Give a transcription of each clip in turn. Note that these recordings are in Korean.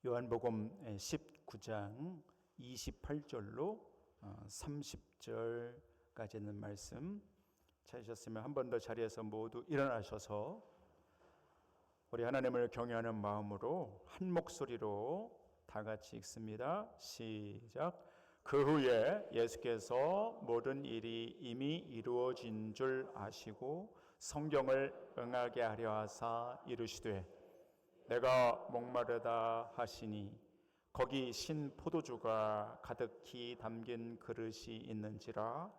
요한복음 19장 28절로 30절까지 있는 말씀 찾으셨으면 한 번 더 자리에서 모두 일어나셔서 우리 하나님을 경외하는 마음으로 한 목소리로 다 같이 읽습니다. 시작. 그 후에 예수께서 모든 일이 이미 이루어진 줄 아시고 성경을 응하게 하려 하사 이르시되 내가 목마르다 하시니 거기 신 포도주가 가득히 담긴 그릇이 있는지라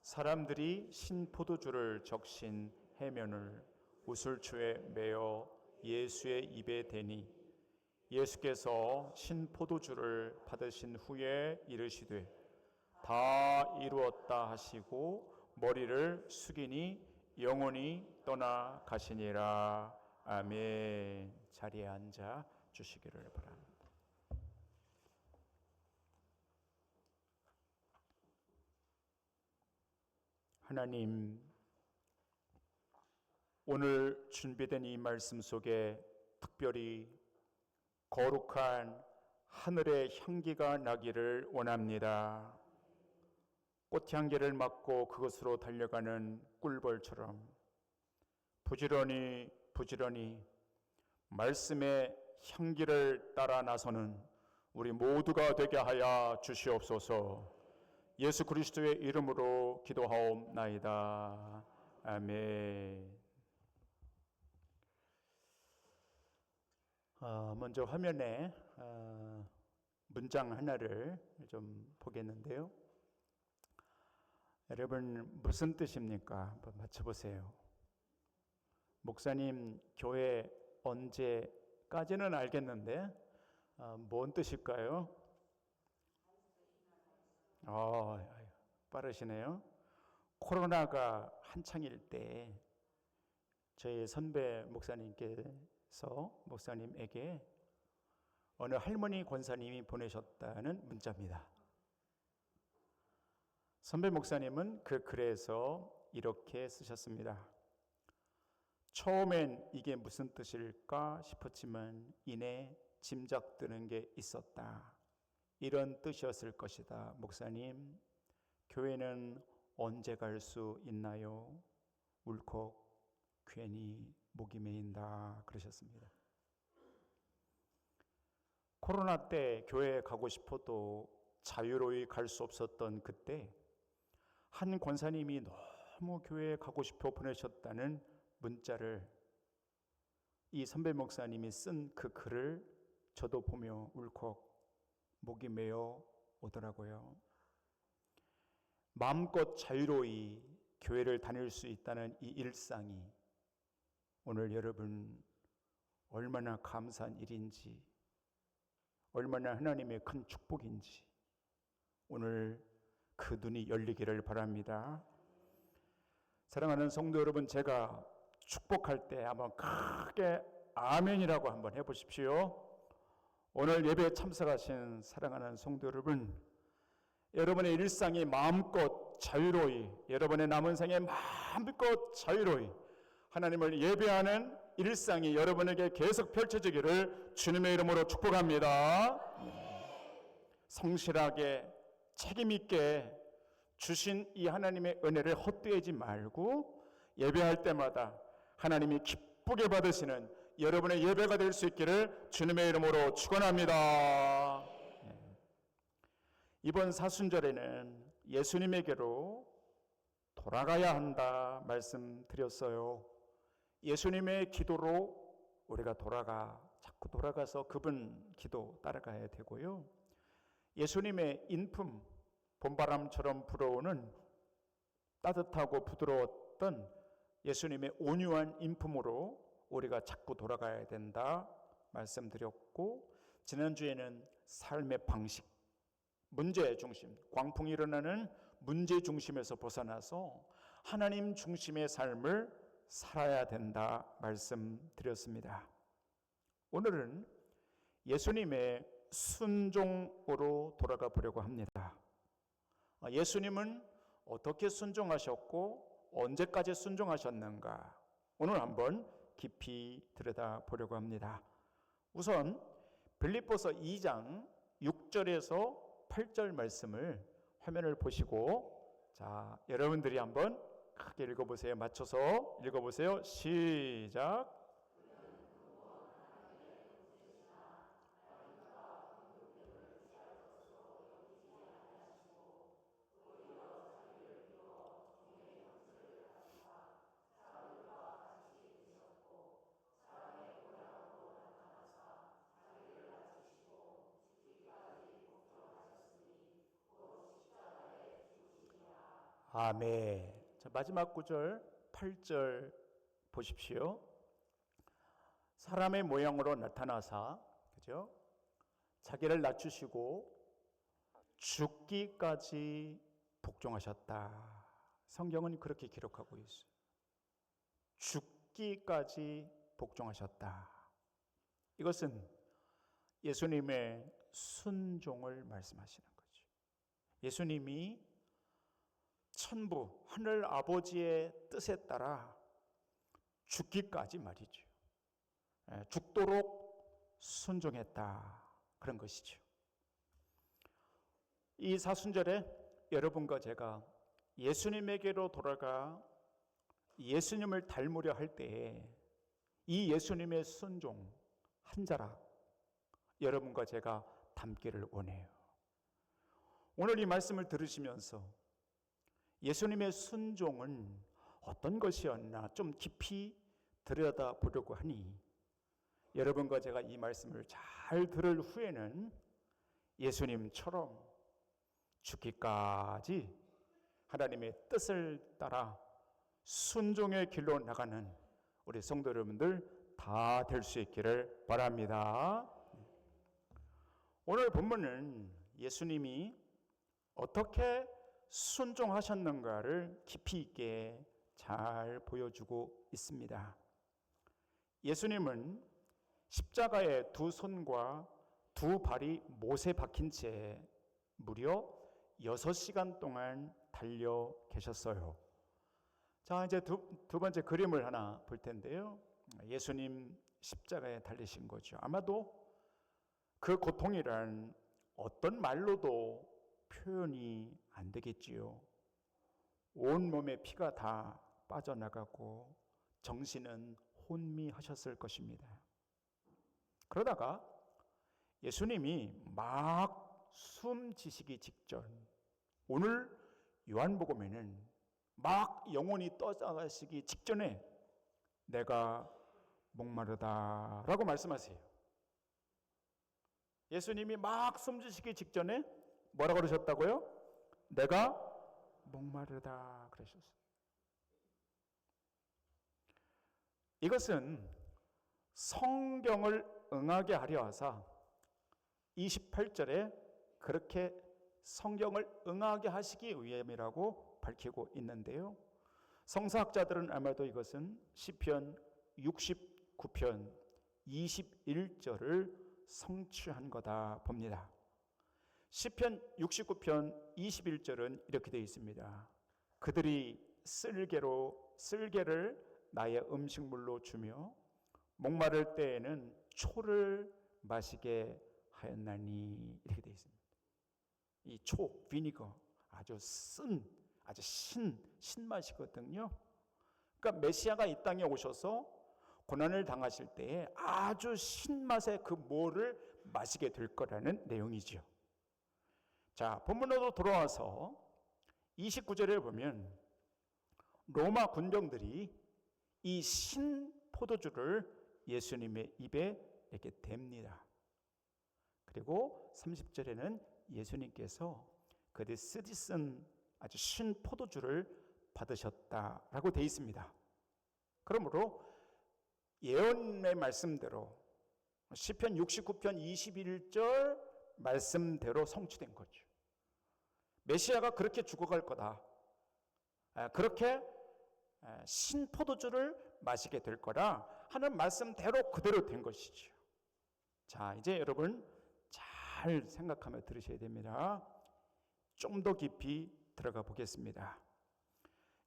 사람들이 신 포도주를 적신 해면을 우슬초에 메어 예수의 입에 대니 예수께서 신 포도주를 받으신 후에 이르시되 다 이루었다 하시고 머리를 숙이니 영혼이 떠나 가시니라. 아멘. 자리에 앉아 주시기를 바랍니다. 하나님, 오늘 준비된 이 말씀 속에 특별히 거룩한 하늘의 향기가 나기를 원합니다. 꽃향기를 맡고 그것으로 달려가는 꿀벌처럼 부지런히 말씀의 향기를 따라 나서는 우리 모두가 되게 하여 주시옵소서. 예수 그리스도의 이름으로 기도하옵나이다. 아멘. 먼저 화면에 문장 하나를 좀 보겠는데요. 여러분, 무슨 뜻입니까? 한번 맞춰보세요. 목사님, 교회 언제까지는 알겠는데 뭔 뜻일까요? 빠르시네요. 코로나가 한창일 때 저희 선배 목사님에게 어느 할머니 권사님이 보내셨다는 문자입니다. 선배 목사님은 그 글에서 이렇게 쓰셨습니다. 처음엔 이게 무슨 뜻일까 싶었지만 이내 짐작드는 게 있었다. 이런 뜻이었을 것이다. 목사님, 교회는 언제 갈 수 있나요? 울컥 괜히 목이 메인다. 그러셨습니다. 코로나 때 교회에 가고 싶어도 자유로이 갈 수 없었던 그때 한 권사님이 너무 교회에 가고 싶어 보내셨다는 문자를 이 선배 목사님이 쓴 그 글을 저도 보며 울컥 목이 메어 오더라고요. 마음껏 자유로이 교회를 다닐 수 있다는 이 일상이 오늘 여러분 얼마나 감사한 일인지, 얼마나 하나님의 큰 축복인지 오늘 그 눈이 열리기를 바랍니다. 사랑하는 성도 여러분, 제가 축복할 때 한번 크게 아멘이라고 한번 해보십시오. 오늘 예배에 참석하신 사랑하는 성도 여러분, 여러분의 일상이 마음껏 자유로이, 여러분의 남은 생에 마음껏 자유로이 하나님을 예배하는 일상이 여러분에게 계속 펼쳐지기를 주님의 이름으로 축복합니다. 성실하게 책임있게 주신 이 하나님의 은혜를 헛되이지 말고 예배할 때마다 하나님이 기쁘게 받으시는 여러분의 예배가 될 수 있기를 주님의 이름으로 축원합니다. 이번 사순절에는 예수님에게로 돌아가야 한다 말씀드렸어요. 예수님의 기도로 우리가 자꾸 돌아가서 그분 기도 따라가야 되고요. 예수님의 인품, 봄바람처럼 불어오는 따뜻하고 부드러웠던 예수님의 온유한 인품으로 우리가 자꾸 돌아가야 된다 말씀드렸고, 지난주에는 삶의 방식, 문제 중심, 광풍이 일어나는 문제 중심에서 벗어나서 하나님 중심의 삶을 살아야 된다 말씀드렸습니다. 오늘은 예수님의 순종으로 돌아가 보려고 합니다. 예수님은 어떻게 순종하셨고 언제까지 순종하셨는가? 오늘 한번 깊이 들여다보려고 합니다. 우선 빌립보서 2장 6절에서 8절 말씀을 화면을 보시고, 자, 여러분들이 한번 크게 읽어보세요. 맞춰서 읽어보세요. 시작. 아멘. 자, 마지막 구절 8절 보십시오. 사람의 모양으로 나타나사, 그죠? 자기를 낮추시고 죽기까지 복종하셨다. 성경은 그렇게 기록하고 있어요. 죽기까지 복종하셨다. 이것은 예수님의 순종을 말씀하시는 거죠. 예수님이 천부 하늘 아버지의 뜻에 따라 죽기까지 말이죠. 죽도록 순종했다. 그런 것이죠. 이 사순절에 여러분과 제가 예수님에게로 돌아가 예수님을 닮으려 할 때에 이 예수님의 순종 한 자락 여러분과 제가 담기를 원해요. 오늘 이 말씀을 들으시면서 예수님의 순종은 어떤 것이었나 좀 깊이 들여다보려고 하니, 여러분과 제가 이 말씀을 잘 들을 후에는 예수님처럼 죽기까지 하나님의 뜻을 따라 순종의 길로 나가는 우리 성도 여러분들 다 될 수 있기를 바랍니다. 오늘 본문은 예수님이 어떻게 순종하셨는가를 깊이 있게 잘 보여주고 있습니다. 예수님은 십자가에 두 손과 두 발이 못에 박힌 채 무려 6시간 동안 달려 계셨어요. 자, 이제 두 번째 그림을 하나 볼 텐데요. 예수님 십자가에 달리신 거죠. 아마도 그 고통이란 어떤 말로도 표현이 안 되겠지요. 온몸에 피가 다 빠져나가고 정신은 혼미하셨을 것입니다. 그러다가 예수님이 막 숨지시기 직전, 오늘 요한복음에는 막 영혼이 떠나가시기 직전에 내가 목마르다 라고 말씀하세요. 예수님이 막 숨지시기 직전에 뭐라고 그러셨다고요? 내가 목마르다 그러셨어요. 이것은 성경을 응하게 하려 하사 28절에 그렇게 성경을 응하게 하시기 위함이라고 밝히고 있는데요. 성서학자들은 아마도 이것은 시편 69편 21절을 성취한 거다 봅니다. 시편 69편 21절은 이렇게 되어 있습니다. 그들이 쓸개를 나의 음식물로 주며 목마를 때에는 초를 마시게 하였나니, 이렇게 되어 있습니다. 이 초, 비니거, 아주 신맛이거든요. 그러니까 메시아가 이 땅에 오셔서 고난을 당하실 때에 아주 신맛의 그 모를 마시게 될 거라는 내용이죠. 자, 본문으로 돌아와서 29절에 보면 로마 군병들이 이 신 포도주를 예수님의 입에 이렇게 댑니다. 그리고 30절에는 예수님께서 그들이 쓰디쓴 아주 신 포도주를 받으셨다라고 되어 있습니다. 그러므로 예언의 말씀대로 시편 69편 21절 말씀대로 성취된 거죠. 메시아가 그렇게 죽어갈 거다. 그렇게 신포도주를 마시게 될 거라 하는 말씀대로 그대로 된 것이죠. 자, 이제 여러분 잘 생각하며 들으셔야 됩니다. 좀 더 깊이 들어가 보겠습니다.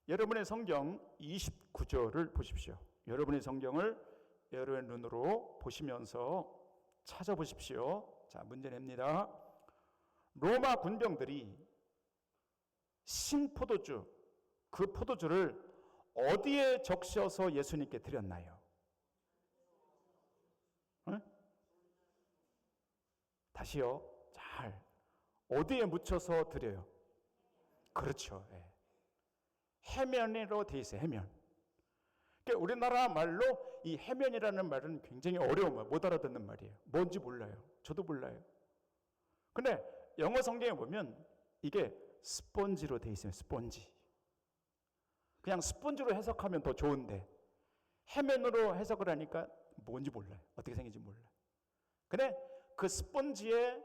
여러분의 성경 29절을 보십시오. 여러분의 성경을 여러분의 눈으로 보시면서 찾아보십시오. 자, 문제 냅니다. 로마 군병들이 신포도주, 그 포도주를 어디에 적셔서 예수님께 드렸나요? 응? 다시요. 잘. 어디에 묻혀서 드려요? 그렇죠. 예. 해면으로 돼 있어요. 해면. 그러니까 우리나라 말로 이 해면이라는 말은 굉장히 어려운 말, 못 알아듣는 말이에요. 뭔지 몰라요. 저도 몰라요. 근데 영어 성경에 보면 이게 스펀지로 돼 있어요. 스펀지. 그냥 스펀지로 해석하면 더 좋은데 해면으로 해석을 하니까 뭔지 몰라요. 어떻게 생긴지 몰라요. 근데 그 스펀지에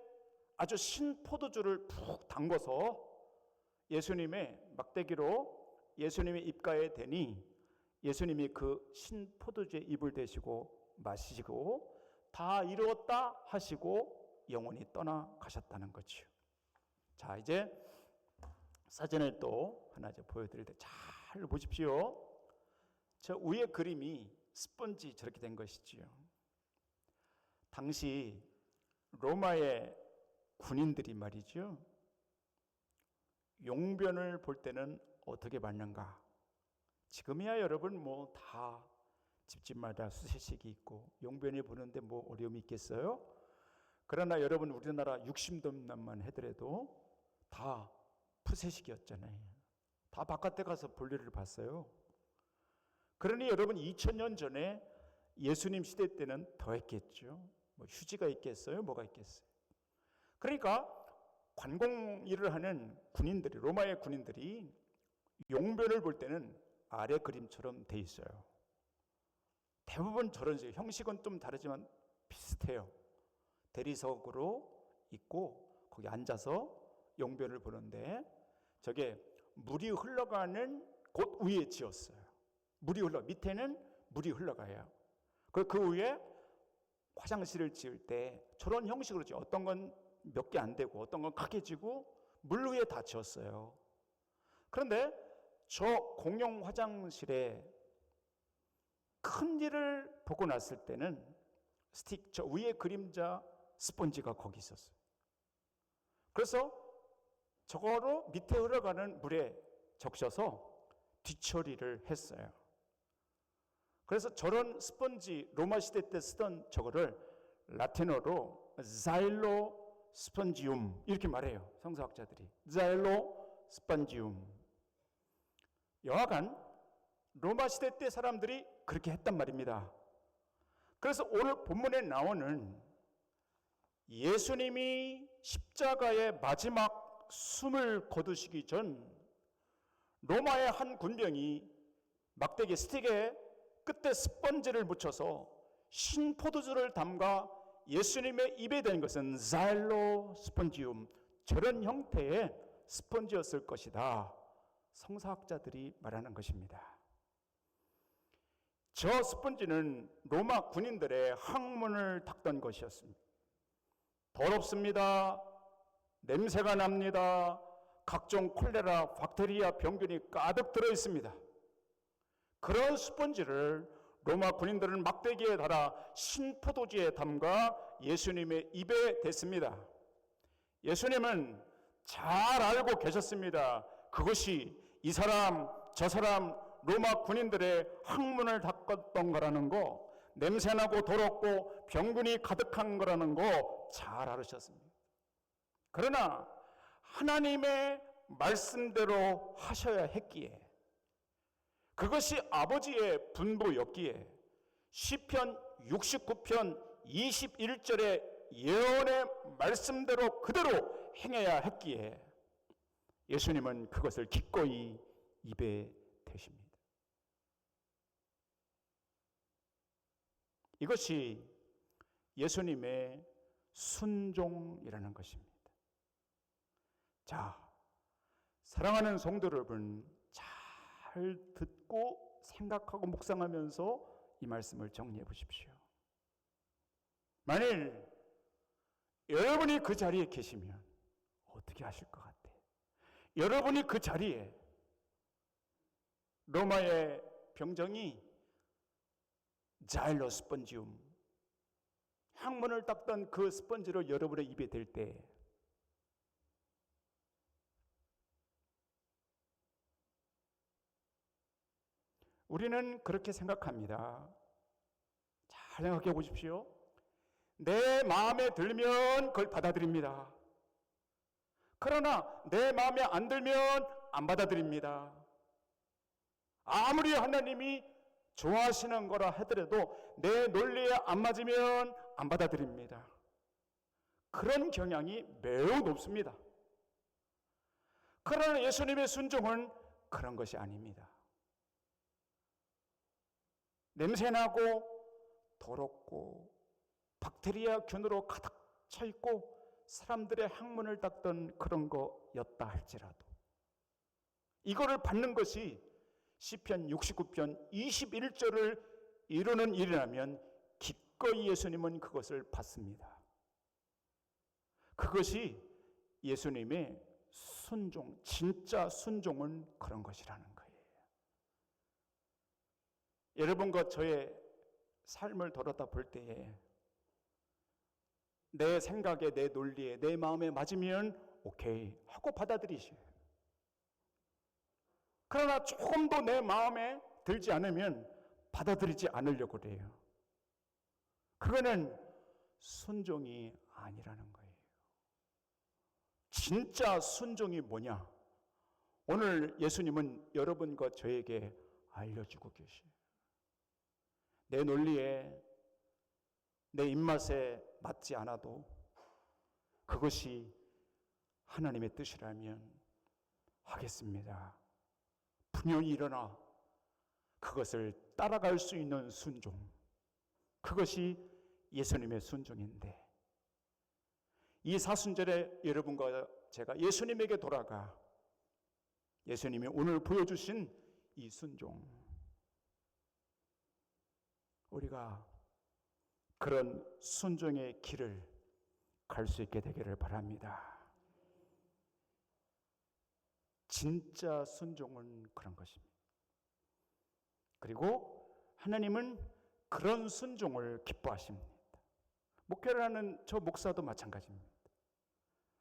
아주 신 포도주를 푹 담궈서 예수님의 막대기로 예수님의 입가에 대니 예수님이 그 신 포도주에 입을 대시고 마시고 다 이루었다 하시고 영원히 떠나가셨다는 거죠. 자, 이제 사진을 또 하나 보여드릴 때 잘 보십시오. 저 위에 그림이 스펀지 저렇게 된 것이지요. 당시 로마의 군인들이 말이죠. 용변을 볼 때는 어떻게 봤는가? 지금이야 여러분 뭐 다 집집마다 수세식이 있고 용변이 보는데 뭐 어려움이 있겠어요? 그러나 여러분 우리나라 육신dom만 해더라도 다 푸세식이었잖아요. 다 바깥에 가서 볼일을 봤어요. 그러니 여러분 2000년 전에 예수님 시대 때는 더 했겠죠. 뭐 휴지가 있겠어요? 뭐가 있겠어요? 그러니까 관공 일을 하는 군인들이, 로마의 군인들이 용변을 볼 때는 아래 그림처럼 돼 있어요. 대부분 저런 식의 형식은 좀 다르지만 비슷해요. 대리석으로 있고 거기 앉아서 용변을 보는데 저게 물이 흘러가는 곳 위에 지었어요. 밑에는 물이 흘러가요. 그 위에 화장실을 지을 때 저런 형식으로 지어요. 어떤 건 몇 개 안 되고 어떤 건 크게 지고 물 위에 다 지었어요. 그런데 저 공용 화장실에 큰 일을 보고 났을 때는 저 위에 그림자 스펀지가 거기 있었어요. 그래서 저거로 밑에 흘러가는 물에 적셔서 뒤처리를 했어요. 그래서 저런 스펀지 로마 시대 때 쓰던 저거를 라틴어로 자일로 스펀지움 이렇게 말해요. 성서학자들이. 자일로 스펀지움. 여하간 로마 시대 때 사람들이 그렇게 했단 말입니다. 그래서 오늘 본문에 나오는 예수님이 십자가의 마지막 숨을 거두시기 전 로마의 한 군병이 막대기 스틱에 끝에 스펀지를 묻혀서 신포도주를 담가 예수님의 입에 댄 것은 자일로 스펀지움, 저런 형태의 스펀지였을 것이다. 성서학자들이 말하는 것입니다. 저 스펀지는 로마 군인들의 항문을 닦던 것이었습니다. 더럽습니다. 냄새가 납니다. 각종 콜레라, 박테리아, 병균이 가득 들어 있습니다. 그런 스펀지를 로마 군인들은 막대기에 달아 신포도주에 담가 예수님의 입에 댔습니다. 예수님은 잘 알고 계셨습니다. 그것이 이 사람 저 사람 로마 군인들의 항문을 닦았던 거라는 거, 냄새나고 더럽고 병균이 가득한 거라는 거 잘 알으셨습니다. 그러나 하나님의 말씀대로 하셔야 했기에, 그것이 아버지의 분부였기에 시편 69편 21절의 예언의 말씀대로 그대로 행해야 했기에 예수님은 그것을 기꺼이 입에 대십니다. 이것이 예수님의 순종이라는 것입니다. 자, 사랑하는 성도 여러분, 잘 듣고 생각하고 묵상하면서 이 말씀을 정리해 보십시오. 만일 여러분이 그 자리에 계시면 어떻게 하실 것 같아요? 여러분이 그 자리에 로마의 병정이 자일로 스펀지움 항문을 닦던 그 스펀지를 여러분의 입에 댈 때 우리는 그렇게 생각합니다. 잘 생각해 보십시오. 내 마음에 들면 그걸 받아들입니다. 그러나 내 마음에 안 들면 안 받아들입니다. 아무리 하나님이 좋아하시는 거라 하더라도 내 논리에 안 맞으면 안 받아들입니다. 그런 경향이 매우 높습니다. 그러나 예수님의 순종은 그런 것이 아닙니다. 냄새나고 더럽고 박테리아균으로 가득 차 있고 사람들의 항문을 닦던 그런 거였다 할지라도 이거를 받는 것이 시편 69편 21절을 이루는 일이라면 기꺼이 예수님은 그것을 받습니다. 그것이 예수님의 순종, 진짜 순종은 그런 것이라는 거예요. 여러분과 저의 삶을 돌아다 볼 때에 내 생각에, 내 논리에, 내 마음에 맞으면 오케이 하고 받아들이셔요. 그러나 조금 더 내 마음에 들지 않으면 받아들이지 않으려고 그래요. 그거는 순종이 아니라는 거예요. 진짜 순종이 뭐냐? 오늘 예수님은 여러분과 저에게 알려주고 계셔요. 내 논리에, 내 입맛에 맞지 않아도 그것이 하나님의 뜻이라면 하겠습니다. 분연히 일어나 그것을 따라갈 수 있는 순종, 그것이 예수님의 순종인데 이 사순절에 여러분과 제가 예수님에게 돌아가 예수님이 오늘 보여주신 이 순종, 우리가 그런 순종의 길을 갈 수 있게 되기를 바랍니다. 진짜 순종은 그런 것입니다. 그리고 하나님은 그런 순종을 기뻐하십니다. 목회를 하는 저 목사도 마찬가지입니다.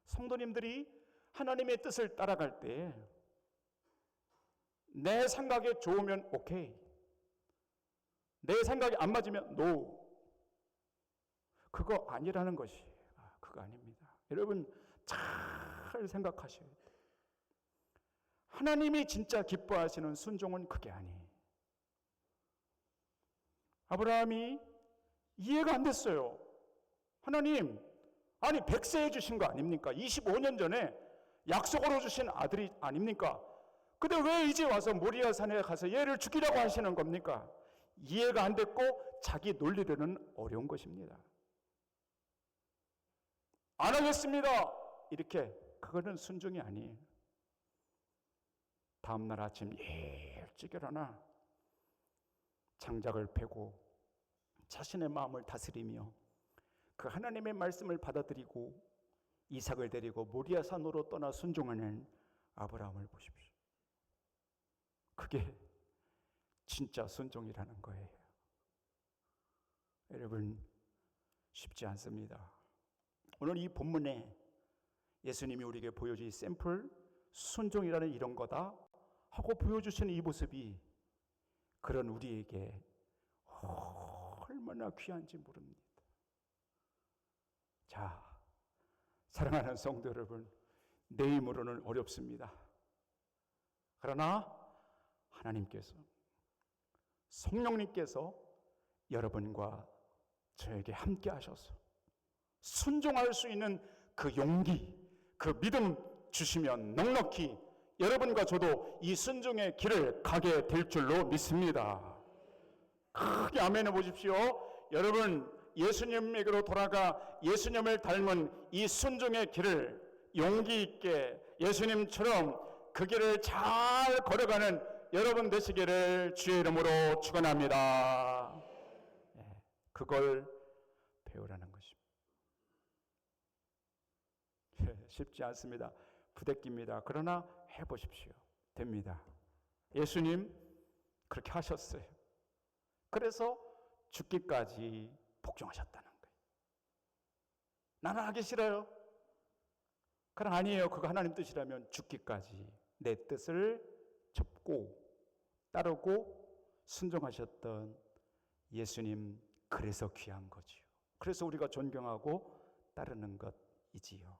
성도님들이 하나님의 뜻을 따라갈 때 내 생각에 좋으면 오케이, 내 생각이 안 맞으면 노. 그거 아니라는 것이 그거 아닙니다. 여러분 잘 생각하셔야 돼요. 하나님이 진짜 기뻐하시는 순종은 그게 아니에요. 아브라함이 이해가 안 됐어요. 하나님, 아니 100세 해주신 거 아닙니까? 25년 전에 약속으로 주신 아들이 아닙니까? 근데 왜 이제 와서 모리아 산에 가서 얘를 죽이라고 하시는 겁니까? 이해가 안 됐고 자기 논리로는 어려운 것입니다. 안 하겠습니다. 이렇게 그거는 순종이 아니에요. 다음날 아침 일찍 일어나 장작을 패고 자신의 마음을 다스리며 그 하나님의 말씀을 받아들이고 이삭을 데리고 모리아 산으로 떠나 순종하는 아브라함을 보십시오. 그게 진짜 순종이라는 거예요. 여러분 쉽지 않습니다. 오늘 이 본문에 예수님이 우리에게 보여준 샘플 순종이라는 이런 거다 하고 보여주시는 이 모습이 그런 우리에게 얼마나 귀한지 모릅니다. 자, 사랑하는 성도 여러분, 내 힘으로는 어렵습니다. 그러나 하나님께서, 성령님께서 여러분과 저에게 함께 하셔서 순종할 수 있는 그 용기, 그 믿음 주시면 넉넉히 여러분과 저도 이 순종의 길을 가게 될 줄로 믿습니다. 크게 아멘해 보십시오. 여러분 예수님에게로 돌아가 예수님을 닮은 이 순종의 길을 용기 있게 예수님처럼 그 길을 잘 걸어가는 여러분 되시기를 주의 이름으로 축원합니다. 그걸 배우라는 것입니다. 쉽지 않습니다. 부대끼입니다. 그러나 해보십시오. 됩니다. 예수님 그렇게 하셨어요. 그래서 죽기까지 복종하셨다는 거예요. 나는 하기 싫어요. 그럼 아니에요. 그거 하나님 뜻이라면 죽기까지 내 뜻을 접고 따르고 순종하셨던 예수님, 그래서 귀한 거지요. 그래서 우리가 존경하고 따르는 것이지요.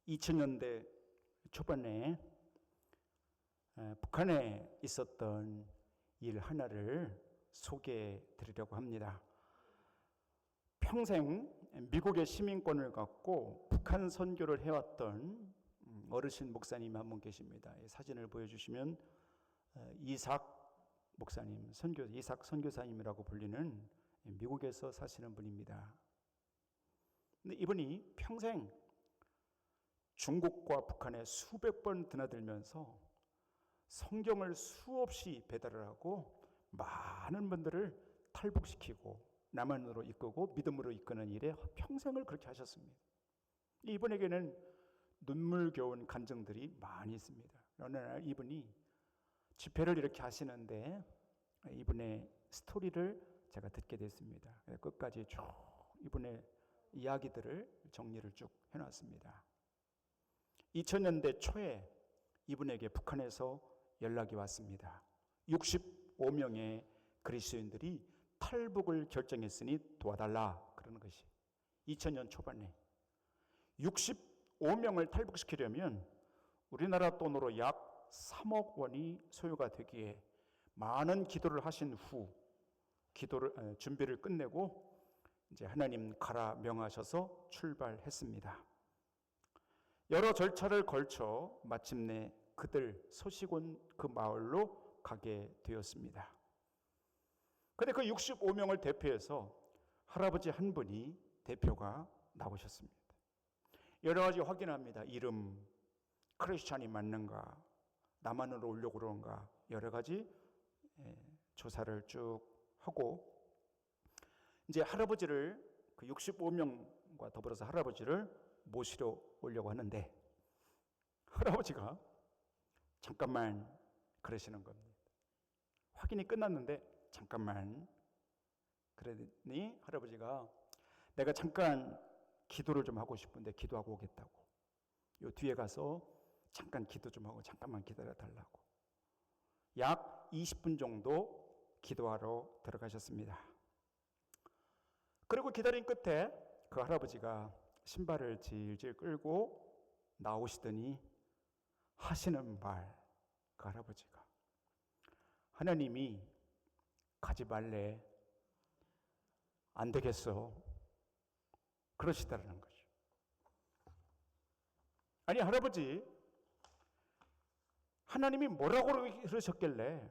2000년대 초반에 북한에 있었던 일 하나를 소개해 드리려고 합니다. 평생 미국의 시민권을 갖고 북한 선교를 해왔던 어르신 목사님 한 분 계십니다. 사진을 보여주시면 이삭 목사님, 이삭 선교사님이라고 불리는 미국에서 사시는 분입니다. 근데 이분이 평생 중국과 북한에 수백 번 드나들면서 성경을 수없이 배달을 하고 많은 분들을 탈북시키고 남한으로 이끄고 믿음으로 이끄는 일에 평생을 그렇게 하셨습니다. 이분에게는 눈물겨운 간증들이 많이 있습니다. 어느 날 이분이 집회를 이렇게 하시는데 이분의 스토리를 제가 듣게 됐습니다. 끝까지 쭉 이분의 이야기들을 정리를 쭉 해놨습니다. 2000년대 초에 이분에게 북한에서 연락이 왔습니다. 65명의 그리스도인들이 탈북을 결정했으니 도와달라 그러는 것이 2000년 초반에 65명을 탈북시키려면 우리나라 돈으로 약 3억 원이 소요가 되기에 많은 기도를 하신 후 준비를 끝내고 이제 하나님 가라 명하셔서 출발했습니다. 여러 절차를 걸쳐 마침내 그들 소식 온 그 마을로 가게 되었습니다. 그런데 그 65명을 대표해서 할아버지 한 분이 대표가 나오셨습니다. 여러 가지 확인합니다. 이름, 크리스찬이 맞는가, 남한으로 오려고 그런가, 여러 가지 조사를 쭉 하고 이제 할아버지를 그 65명과 더불어서 할아버지를 모시러 오려고 하는데 할아버지가 잠깐만 그러시는 겁니다. 확인이 끝났는데 잠깐만 그러더니 할아버지가 내가 잠깐 기도를 좀 하고 싶은데 기도하고 오겠다고. 요 뒤에 가서 잠깐 기도 좀 하고 잠깐만 기다려 달라고. 약 20분 정도 기도하러 들어가셨습니다. 그리고 기다린 끝에 그 할아버지가 신발을 질질 끌고 나오시더니 하시는 말, 그 할아버지가 하나님이 가지 말래, 안 되겠어 그러시다라는 거죠. 아니 할아버지, 하나님이 뭐라고 그러셨길래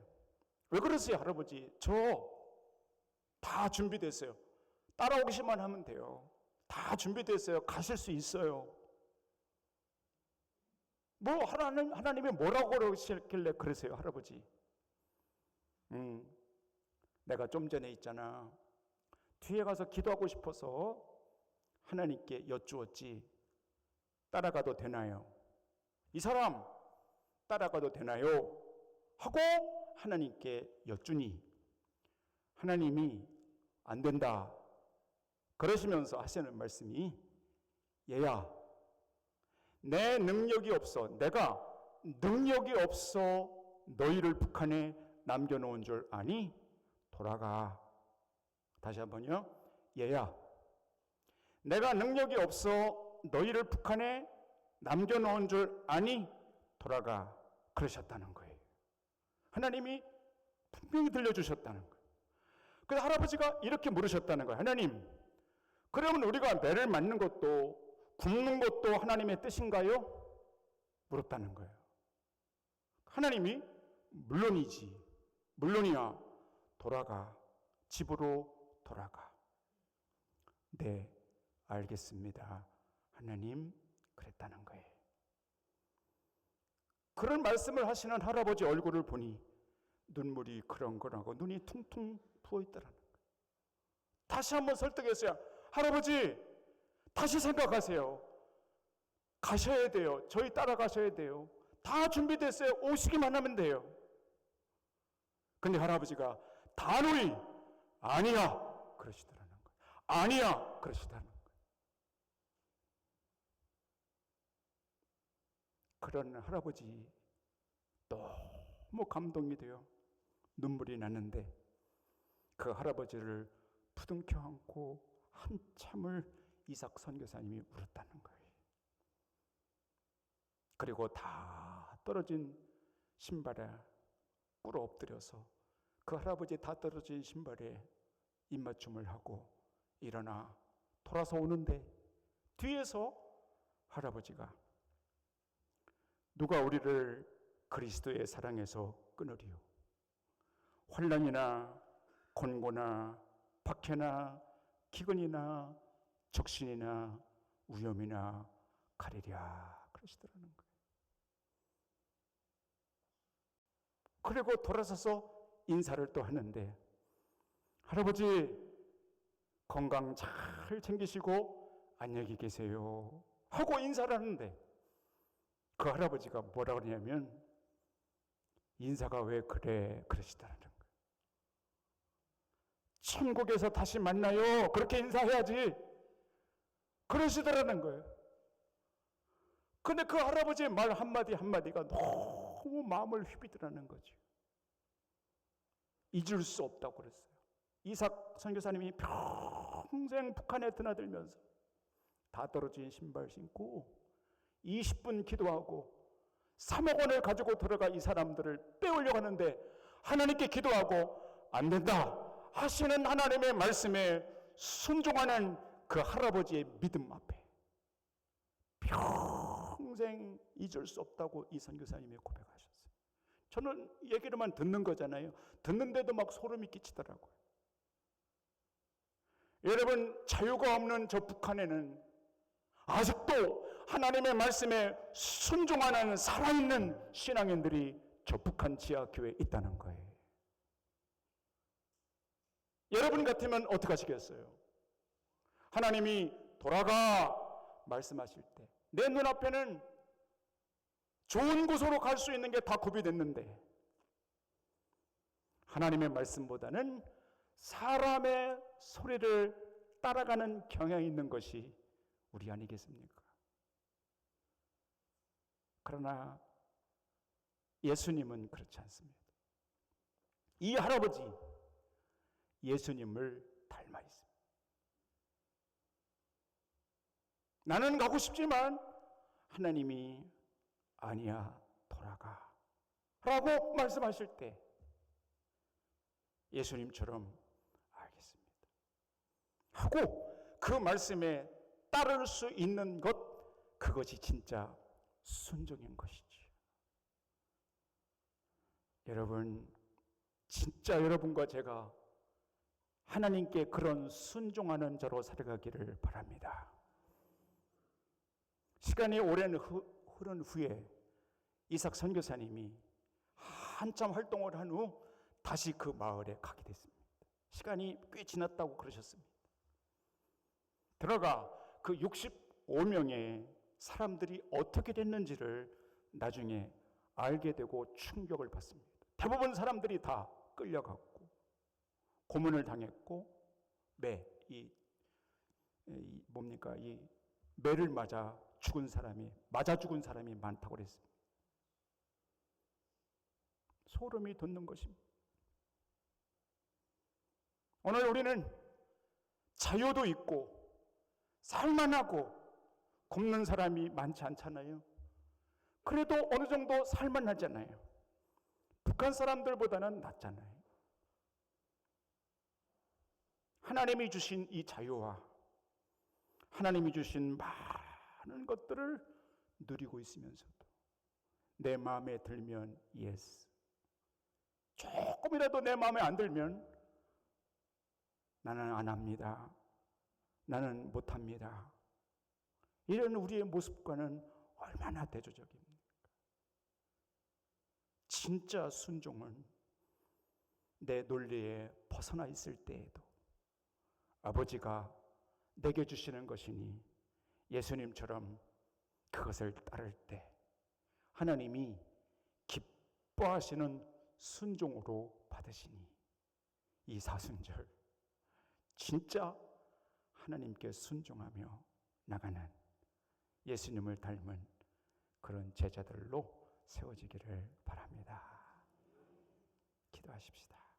왜 그러세요 할아버지? 저 다 준비됐어요. 따라오기만 하면 돼요. 다 준비됐어요. 가실 수 있어요. 뭐 하나님이 뭐라고 그러셨길래 그러세요 할아버지? 내가 좀 전에 있잖아, 뒤에 가서 기도하고 싶어서 하나님께 여쭈었지. 따라가도 되나요? 이 사람 따라가도 되나요? 하고 하나님께 여쭈니 하나님이 안 된다 그러시면서 하시는 말씀이 얘야, 내 능력이 없어, 내가 능력이 없어 너희를 북한에 남겨놓은 줄 아니? 돌아가. 다시 한번요. 얘야, 내가 능력이 없어 너희를 북한에 남겨놓은 줄 아니? 돌아가. 그러셨다는 거예요. 하나님이 분명히 들려주셨다는 거예요. 그래서 할아버지가 이렇게 물으셨다는 거예요. 하나님, 그러면 우리가 매를 맞는 것도 굶는 것도 하나님의 뜻인가요? 물었다는 거예요. 하나님이 물론이지, 물론이야, 돌아가, 집으로 돌아가. 네, 알겠습니다. 하나님, 그랬다는 거예요. 그런 말씀을 하시는 할아버지 얼굴을 보니 눈물이 그렁그렁하고 눈이 퉁퉁 부어있더라는 거예요. 다시 한번 설득했어요. 할아버지, 다시 생각하세요. 가셔야 돼요. 저희 따라가셔야 돼요. 다 준비됐어요. 오시기만 하면 돼요. 근데 할아버지가 단호히 아니야 그러시더라는 아니야 그러시다는 거예요. 그런 할아버지 너무 감동이 돼요. 눈물이 나는데 그 할아버지를 부둥켜 안고 한참을 이삭 선교사님이 울었다는 거예요. 그리고 다 떨어진 신발에 꿇어 엎드려서 그 할아버지 다 떨어진 신발에 입맞춤을 하고 일어나 돌아서 오는데 뒤에서 할아버지가 누가 우리를 그리스도의 사랑에서 끊으리요? 환난이나 곤고나 박해나 기근이나 적신이나 위험이나 가리랴 그러시더라는 거예요. 그리고 돌아서서 인사를 또 하는데 할아버지 건강 잘 챙기시고 안녕히 계세요 하고 인사를 하는데 그 할아버지가 뭐라 그러냐면 인사가 왜 그래 그러시더라는 거예요. 천국에서 다시 만나요 그렇게 인사해야지 그러시더라는 거예요. 근데 그 할아버지의 말 한마디 한마디가 너무 마음을 휘비더라는 거죠. 잊을 수 없다고 그랬어요. 이삭 선교사님이 평생 북한에 드나들면서 다 떨어진 신발 신고 20분 기도하고 3억 원을 가지고 들어가 이 사람들을 빼오려고 하는데 하나님께 기도하고 안 된다 하시는 하나님의 말씀에 순종하는 그 할아버지의 믿음 앞에 평생 잊을 수 없다고 이 선교사님이 고백하셨어요. 저는 얘기로만 듣는 거잖아요. 듣는데도 막 소름이 끼치더라고요. 여러분 자유가 없는 저 북한에는 아직도 하나님의 말씀에 순종하는 살아있는 신앙인들이 저 북한 지하교회에 있다는 거예요. 여러분 같으면 어떻게 하시겠어요? 하나님이 돌아가 말씀하실 때 내 눈앞에는 좋은 곳으로 갈 수 있는 게 다 구비됐는데 하나님의 말씀보다는 사람의 소리를 따라가는 경향이 있는 것이 우리 아니겠습니까? 그러나 예수님은 그렇지 않습니다. 이 할아버지 예수님을 닮아 있습니다. 나는 가고 싶지만 하나님이 아니야 돌아가 라고 말씀하실 때 예수님처럼 알겠습니다 하고 그 말씀에 따를 수 있는 것 그것이 진짜 순종인 것이지. 여러분 진짜 여러분과 제가 하나님께 그런 순종하는 자로 살아가기를 바랍니다. 시간이 오랜 흐른 후에 이삭 선교사님이 한참 활동을 한 후 다시 그 마을에 가게 됐습니다. 시간이 꽤 지났다고 그러셨습니다. 들어가 그 65명의 사람들이 어떻게 됐는지를 나중에 알게 되고 충격을 받습니다. 대부분 사람들이 다 끌려갔고 고문을 당했고 이 매를 맞아 죽은 사람이 많다고 그랬습니다. 소름이 돋는 것입니다. 오늘 우리는 자유도 있고 살만하고 굶는 사람이 많지 않잖아요. 그래도 어느 정도 살만하잖아요. 북한 사람들보다는 낫잖아요. 하나님이 주신 이 자유와 하나님이 주신 많은 것들을 누리고 있으면서도 내 마음에 들면 yes, 조금이라도 내 마음에 안 들면 나는 안 합니다. 나는 못합니다. 이런 우리의 모습과는 얼마나 대조적입니까? 진짜 순종은 내 논리에 벗어나 있을 때에도 아버지가 내게 주시는 것이니 예수님처럼 그것을 따를 때 하나님이 기뻐하시는 순종으로 받으시니 이 사순절 진짜 하나님께 순종하며 나가는 예수님을 닮은 그런 제자들로 세워지기를 바랍니다. 기도하십시다.